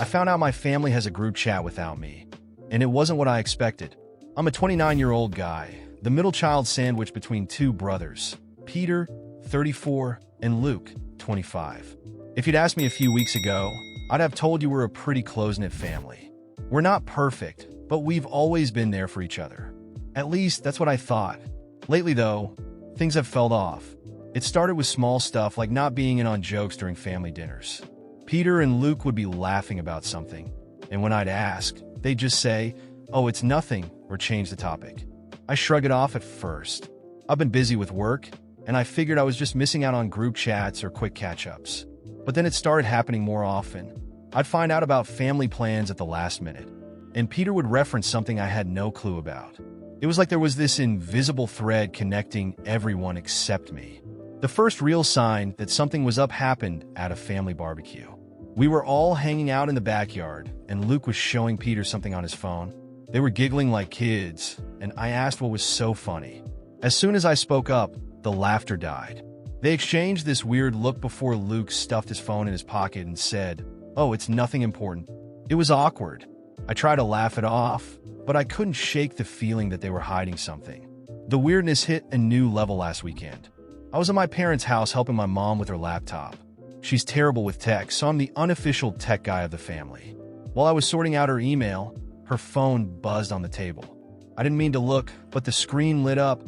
I found out my family has a group chat without me, and it wasn't what I expected. I'm a 29-year-old guy, the middle child sandwiched between two brothers, Peter, 34, and Luke, 25. If you'd asked me a few weeks ago, I'd have told you we're a pretty close-knit family. We're not perfect, but we've always been there for each other. At least, that's what I thought. Lately, though, things have fell off. It started with small stuff like not being in on jokes during family dinners. Peter and Luke would be laughing about something, and when I'd ask, they'd just say, "Oh, it's nothing," or change the topic. I shrug it off at first. I've been busy with work, and I figured I was just missing out on group chats or quick catch-ups. But then it started happening more often. I'd find out about family plans at the last minute, and Peter would reference something I had no clue about. It was like there was this invisible thread connecting everyone except me. The first real sign that something was up happened at a family barbecue. We were all hanging out in the backyard, and Luke was showing Peter something on his phone. They were giggling like kids, and I asked what was so funny. As soon as I spoke up, the laughter died. They exchanged this weird look before Luke stuffed his phone in his pocket and said, "Oh, it's nothing important." It was awkward. I tried to laugh it off, but I couldn't shake the feeling that they were hiding something. The weirdness hit a new level last weekend. I was at my parents' house helping my mom with her laptop. She's terrible with tech, so I'm the unofficial tech guy of the family. While I was sorting out her email, her phone buzzed on the table. I didn't mean to look, but the screen lit up,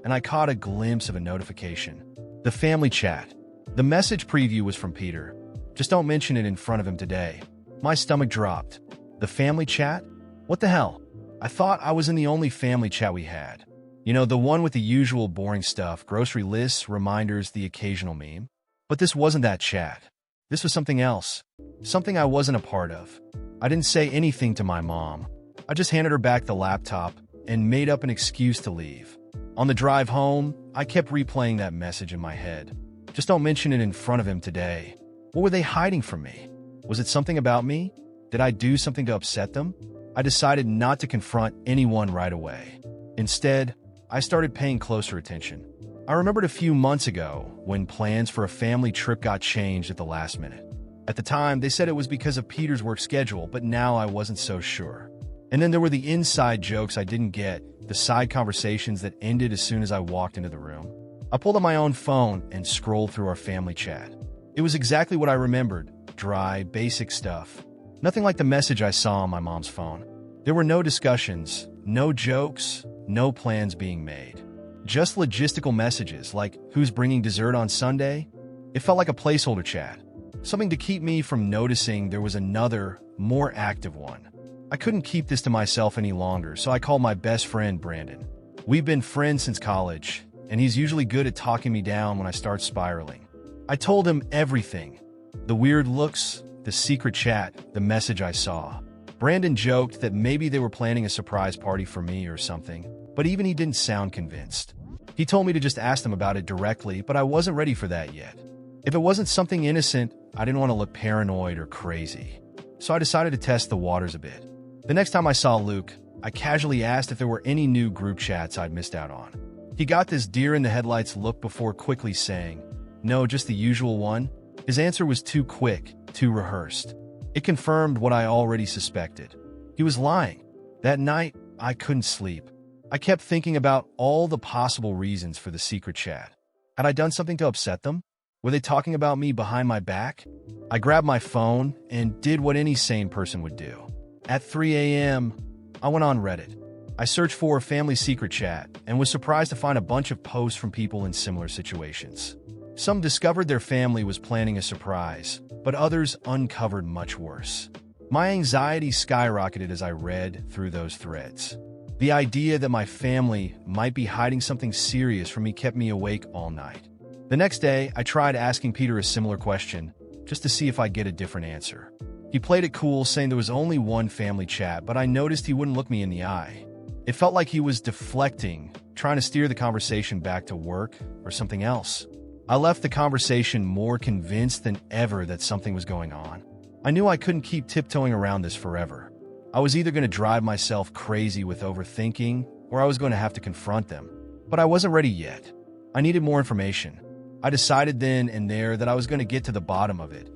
and I caught a glimpse of a notification. The family chat. The message preview was from Peter. "Just don't mention it in front of him today." My stomach dropped. The family chat? What the hell? I thought I was in the only family chat we had. You know, the one with the usual boring stuff, grocery lists, reminders, the occasional meme. But this wasn't that chat. This was something else. Something I wasn't a part of. I didn't say anything to my mom. I just handed her back the laptop and made up an excuse to leave. On the drive home, I kept replaying that message in my head. Just don't mention it in front of him today. What were they hiding from me? Was it something about me? Did I do something to upset them? I decided not to confront anyone right away. Instead, I started paying closer attention. I remembered a few months ago when plans for a family trip got changed at the last minute. At the time, they said it was because of Peter's work schedule, but now I wasn't so sure. And then there were the inside jokes I didn't get, the side conversations that ended as soon as I walked into the room. I pulled out my own phone and scrolled through our family chat. It was exactly what I remembered, dry, basic stuff. Nothing like the message I saw on my mom's phone. There were no discussions, no jokes, no plans being made. Just logistical messages like, "Who's bringing dessert on Sunday?" It felt like a placeholder chat. Something to keep me from noticing there was another, more active one. I couldn't keep this to myself any longer, so I called my best friend, Brandon. We've been friends since college, and he's usually good at talking me down when I start spiraling. I told him everything. The weird looks, the secret chat, the message I saw. Brandon joked that maybe they were planning a surprise party for me or something, but even he didn't sound convinced. He told me to just ask them about it directly, but I wasn't ready for that yet. If it wasn't something innocent, I didn't want to look paranoid or crazy. So I decided to test the waters a bit. The next time I saw Luke, I casually asked if there were any new group chats I'd missed out on. He got this deer-in-the-headlights look before quickly saying, "No, just the usual one." His answer was too quick, too rehearsed. It confirmed what I already suspected. He was lying. That night, I couldn't sleep. I kept thinking about all the possible reasons for the secret chat. Had I done something to upset them? Were they talking about me behind my back? I grabbed my phone and did what any sane person would do. At 3 a.m., I went on Reddit. I searched for a family secret chat and was surprised to find a bunch of posts from people in similar situations. Some discovered their family was planning a surprise, but others uncovered much worse. My anxiety skyrocketed as I read through those threads. The idea that my family might be hiding something serious from me kept me awake all night. The next day, I tried asking Peter a similar question, just to see if I'd get a different answer. He played it cool, saying there was only one family chat, but I noticed he wouldn't look me in the eye. It felt like he was deflecting, trying to steer the conversation back to work or something else. I left the conversation more convinced than ever that something was going on. I knew I couldn't keep tiptoeing around this forever. I was either going to drive myself crazy with overthinking, or I was going to have to confront them. But I wasn't ready yet. I needed more information. I decided then and there that I was going to get to the bottom of it.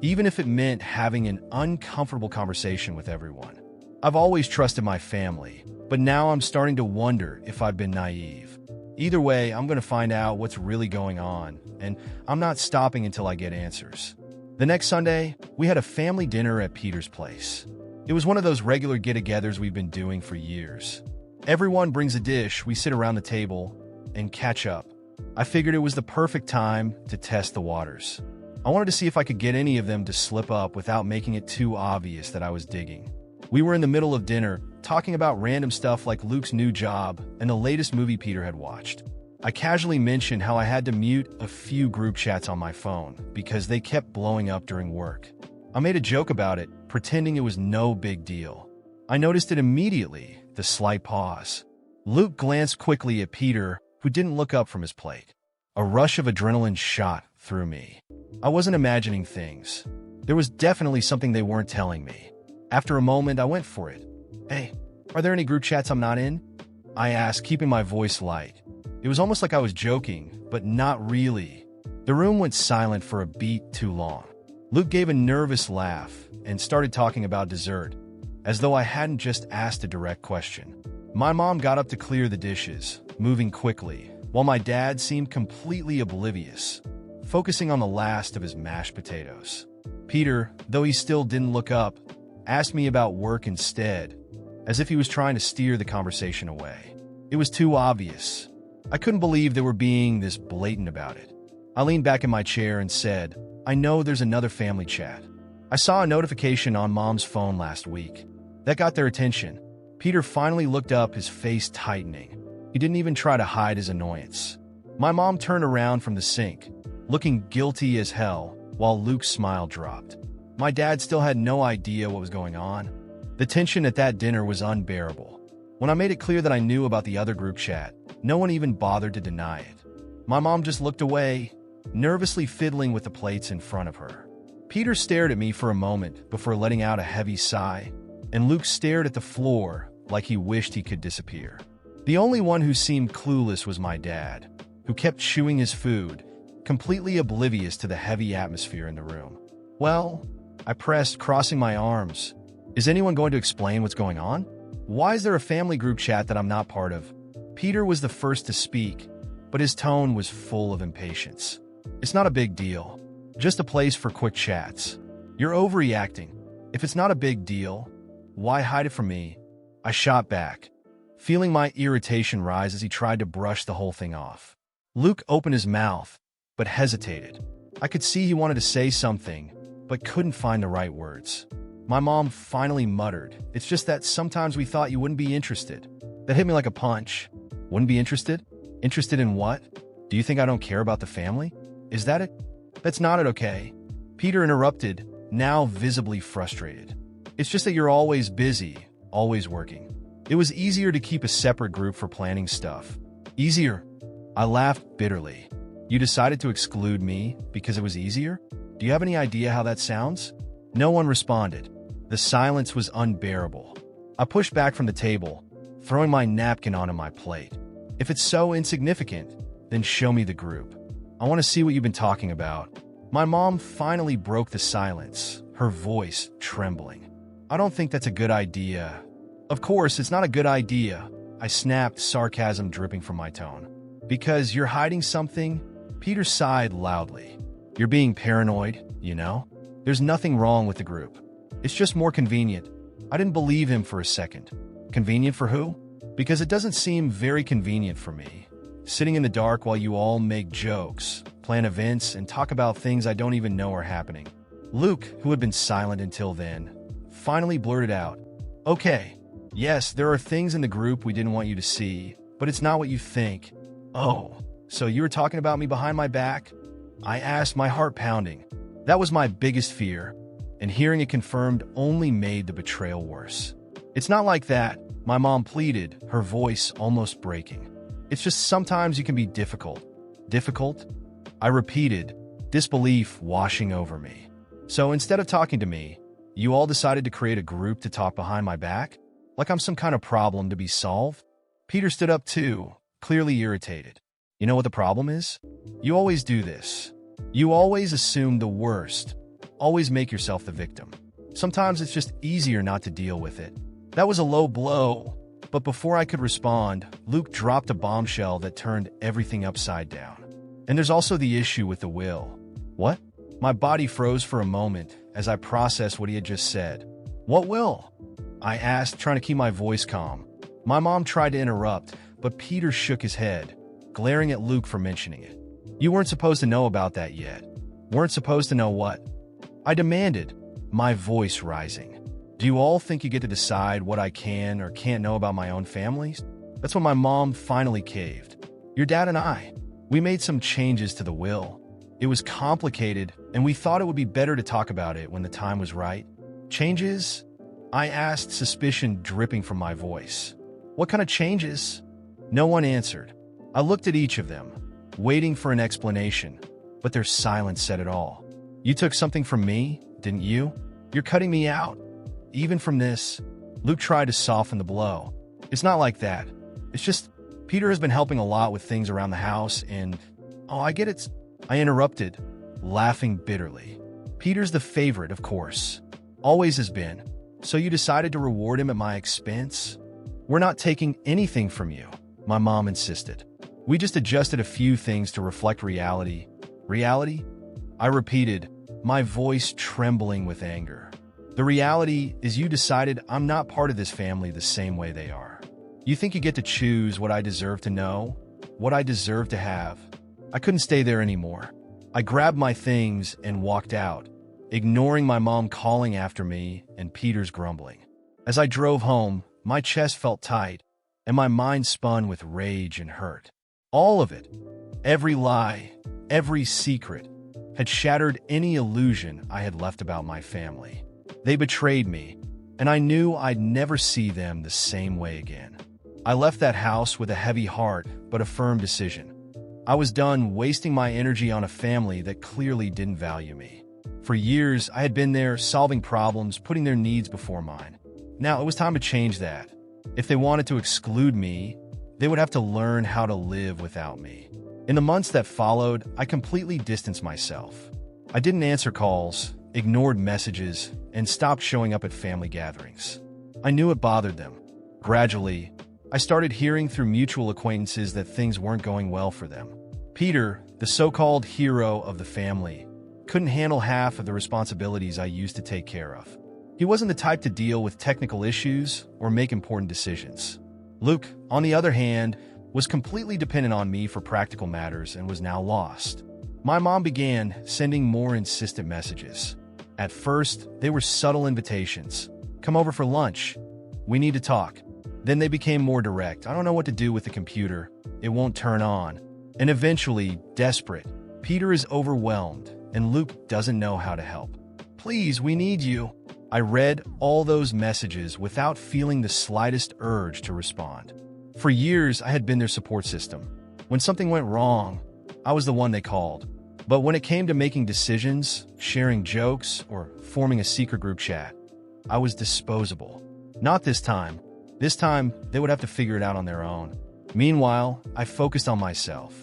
even if it meant having an uncomfortable conversation with everyone. I've always trusted my family, but now I'm starting to wonder if I've been naive. Either way, I'm going to find out what's really going on, and I'm not stopping until I get answers. The next Sunday, we had a family dinner at Peter's place. It was one of those regular get-togethers we've been doing for years. Everyone brings a dish, we sit around the table, and catch up. I figured it was the perfect time to test the waters. I wanted to see if I could get any of them to slip up without making it too obvious that I was digging. We were in the middle of dinner, talking about random stuff like Luke's new job and the latest movie Peter had watched. I casually mentioned how I had to mute a few group chats on my phone because they kept blowing up during work. I made a joke about it, pretending it was no big deal. I noticed it immediately, the slight pause. Luke glanced quickly at Peter, who didn't look up from his plate. A rush of adrenaline shot through me. I wasn't imagining things. There was definitely something they weren't telling me. After a moment, I went for it. "Hey, are there any group chats I'm not in?" I asked, keeping my voice light. It was almost like I was joking, but not really. The room went silent for a beat too long. Luke gave a nervous laugh and started talking about dessert, as though I hadn't just asked a direct question. My mom got up to clear the dishes, moving quickly, while my dad seemed completely oblivious, focusing on the last of his mashed potatoes. Peter, though he still didn't look up, asked me about work instead, as if he was trying to steer the conversation away. It was too obvious. I couldn't believe they were being this blatant about it. I leaned back in my chair and said, "I know there's another family chat. I saw a notification on Mom's phone last week. That got their attention." Peter finally looked up, his face tightening. He didn't even try to hide his annoyance. My mom turned around from the sink, looking guilty as hell, while Luke's smile dropped. My dad still had no idea what was going on. The tension at that dinner was unbearable. When I made it clear that I knew about the other group chat, no one even bothered to deny it. My mom just looked away, nervously fiddling with the plates in front of her. Peter stared at me for a moment before letting out a heavy sigh, and Luke stared at the floor like he wished he could disappear. The only one who seemed clueless was my dad, who kept chewing his food, completely oblivious to the heavy atmosphere in the room. "Well," I pressed, crossing my arms, "is anyone going to explain what's going on? Why is there a family group chat that I'm not part of?" Peter was the first to speak, but his tone was full of impatience. "It's not a big deal. Just a place for quick chats. You're overreacting. If it's not a big deal, why hide it from me?" I shot back, feeling my irritation rise as he tried to brush the whole thing off. Luke opened his mouth, but hesitated. I could see he wanted to say something, but couldn't find the right words. My mom finally muttered, "It's just that sometimes we thought you wouldn't be interested." That hit me like a punch. Wouldn't be interested? Interested in what? Do you think I don't care about the family? Is that it? That's not it, okay? Peter interrupted, now visibly frustrated. "It's just that you're always busy, always working. It was easier to keep a separate group for planning stuff." "Easier?" I laughed bitterly. "You decided to exclude me because it was easier? Do you have any idea how that sounds?" No one responded. The silence was unbearable. I pushed back from the table, throwing my napkin onto my plate. "If it's so insignificant, then show me the group. I want to see what you've been talking about." My mom finally broke the silence, her voice trembling. "I don't think that's a good idea." "Of course, it's not a good idea," I snapped, sarcasm dripping from my tone. "Because you're hiding something?" Peter sighed loudly. "You're being paranoid, you know? There's nothing wrong with the group. It's just more convenient." I didn't believe him for a second. Convenient for who? Because it doesn't seem very convenient for me. Sitting in the dark while you all make jokes, plan events, and talk about things I don't even know are happening. Luke, who had been silent until then, finally blurted out, "Okay, yes, there are things in the group we didn't want you to see, but it's not what you think." "Oh, so you were talking about me behind my back?" I asked, my heart pounding. That was my biggest fear, and hearing it confirmed only made the betrayal worse. "It's not like that," my mom pleaded, her voice almost breaking. "It's just sometimes you can be difficult." "Difficult?" I repeated, disbelief washing over me. "So instead of talking to me, you all decided to create a group to talk behind my back? Like I'm some kind of problem to be solved?" Peter stood up too, clearly irritated. "You know what the problem is? You always do this. You always assume the worst. always make yourself the victim. Sometimes it's just easier not to deal with it. That was a low blow, but before I could respond, Luke dropped a bombshell that turned everything upside down. And there's also the issue with the will. What? My body froze for a moment as I processed what he had just said. What will? I asked, trying to keep my voice calm. My mom tried to interrupt, but Peter shook his head, glaring at Luke for mentioning it. You weren't supposed to know about that yet. Weren't supposed to know what? I demanded, my voice rising. Do you all think you get to decide what I can or can't know about my own families? That's when my mom finally caved. Your dad and I, we made some changes to the will. It was complicated, and we thought it would be better to talk about it when the time was right. Changes? I asked, suspicion dripping from my voice. What kind of changes? No one answered. I looked at each of them, waiting for an explanation, but their silence said it all. You took something from me, didn't you? You're cutting me out. Even from this, Luke tried to soften the blow. It's not like that. It's just, Peter has been helping a lot with things around the house and, I get it. I interrupted, laughing bitterly. Peter's the favorite, of course. Always has been. So you decided to reward him at my expense? We're not taking anything from you, my mom insisted. We just adjusted a few things to reflect reality. Reality? I repeated, my voice trembling with anger. The reality is you decided I'm not part of this family the same way they are. You think you get to choose what I deserve to know? What I deserve to have? I couldn't stay there anymore. I grabbed my things and walked out, ignoring my mom calling after me and Peter's grumbling. As I drove home, my chest felt tight, and my mind spun with rage and hurt. All of it, every lie, every secret, had shattered any illusion I had left about my family. They betrayed me, and I knew I'd never see them the same way again. I left that house with a heavy heart, but a firm decision. I was done wasting my energy on a family that clearly didn't value me. For years, I had been there solving problems, putting their needs before mine. Now, it was time to change that. If they wanted to exclude me, they would have to learn how to live without me. In the months that followed, I completely distanced myself. I didn't answer calls, ignored messages, and stopped showing up at family gatherings. I knew it bothered them. Gradually, I started hearing through mutual acquaintances that things weren't going well for them. Peter, the so-called hero of the family, couldn't handle half of the responsibilities I used to take care of. He wasn't the type to deal with technical issues or make important decisions. Luke, on the other hand, was completely dependent on me for practical matters and was now lost. My mom began sending more insistent messages. At first, they were subtle invitations. Come over for lunch. We need to talk. Then they became more direct. I don't know what to do with the computer. It won't turn on. And eventually, desperate. Peter is overwhelmed, and Luke doesn't know how to help. Please, we need you. I read all those messages without feeling the slightest urge to respond. For years, I had been their support system. When something went wrong, I was the one they called. But when it came to making decisions, sharing jokes, or forming a secret group chat, I was disposable. Not this time. This time, they would have to figure it out on their own. Meanwhile, I focused on myself.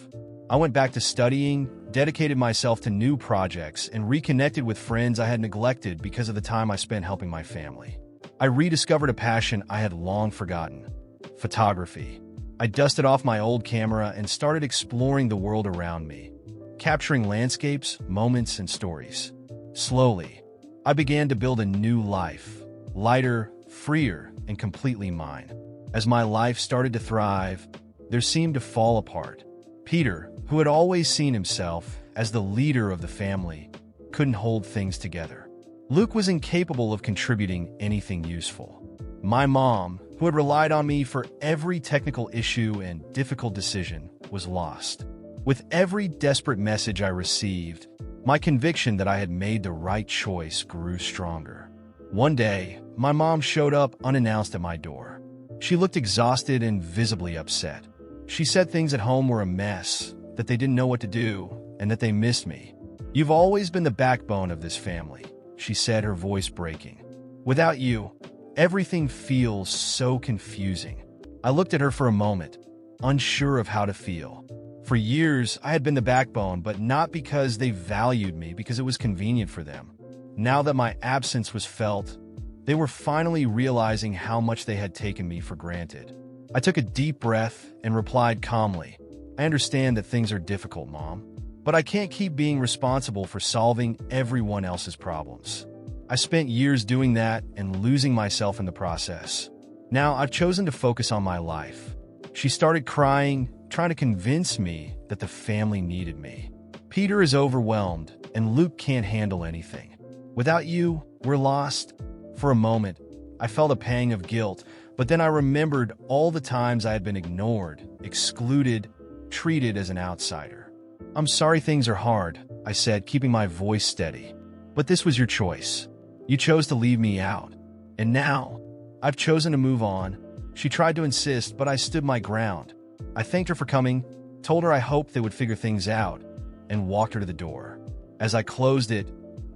I went back to studying, dedicated myself to new projects, and reconnected with friends I had neglected because of the time I spent helping my family. I rediscovered a passion I had long forgotten: photography. I dusted off my old camera and started exploring the world around me, capturing landscapes, moments, and stories. Slowly, I began to build a new life, lighter, freer, and completely mine. As my life started to thrive, there seemed to fall apart. Peter, who had always seen himself as the leader of the family, couldn't hold things together. Luke was incapable of contributing anything useful. My mom, who had relied on me for every technical issue and difficult decision, was lost. With every desperate message I received, my conviction that I had made the right choice grew stronger. One day, my mom showed up unannounced at my door. She looked exhausted and visibly upset. She said things at home were a mess, that they didn't know what to do, and that they missed me. You've always been the backbone of this family, she said, her voice breaking. Without you, everything feels so confusing. I looked at her for a moment, unsure of how to feel. For years, I had been the backbone, but not because they valued me, because it was convenient for them. Now that my absence was felt, they were finally realizing how much they had taken me for granted. I took a deep breath and replied calmly, "I understand that things are difficult, Mom, but I can't keep being responsible for solving everyone else's problems. I spent years doing that and losing myself in the process. Now I've chosen to focus on my life." She started crying, trying to convince me that the family needed me. "Peter is overwhelmed, and Luke can't handle anything. Without you, we're lost." For a moment, I felt a pang of guilt, but then I remembered all the times I had been ignored, excluded, treated as an outsider. "I'm sorry things are hard," I said, keeping my voice steady. "But this was your choice. You chose to leave me out. And now, I've chosen to move on." She tried to insist, but I stood my ground. I thanked her for coming, told her I hoped they would figure things out, and walked her to the door. As I closed it,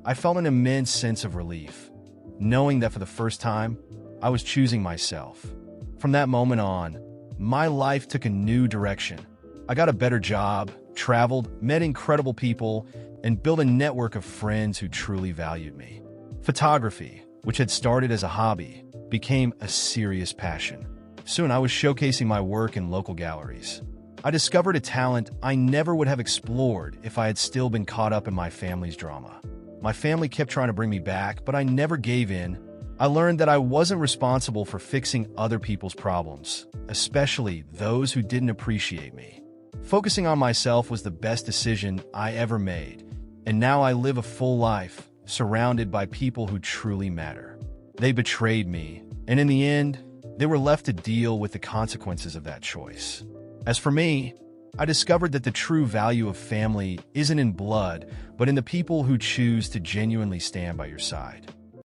I felt an immense sense of relief, knowing that for the first time, I was choosing myself. From that moment on, my life took a new direction. I got a better job, traveled, met incredible people, and built a network of friends who truly valued me. Photography, which had started as a hobby, became a serious passion. Soon I was showcasing my work in local galleries. I discovered a talent I never would have explored if I had still been caught up in my family's drama. My family kept trying to bring me back, but I never gave in. I learned that I wasn't responsible for fixing other people's problems, especially those who didn't appreciate me. Focusing on myself was the best decision I ever made, and now I live a full life, surrounded by people who truly matter. They betrayed me, and in the end, they were left to deal with the consequences of that choice. As for me, I discovered that the true value of family isn't in blood, but in the people who choose to genuinely stand by your side.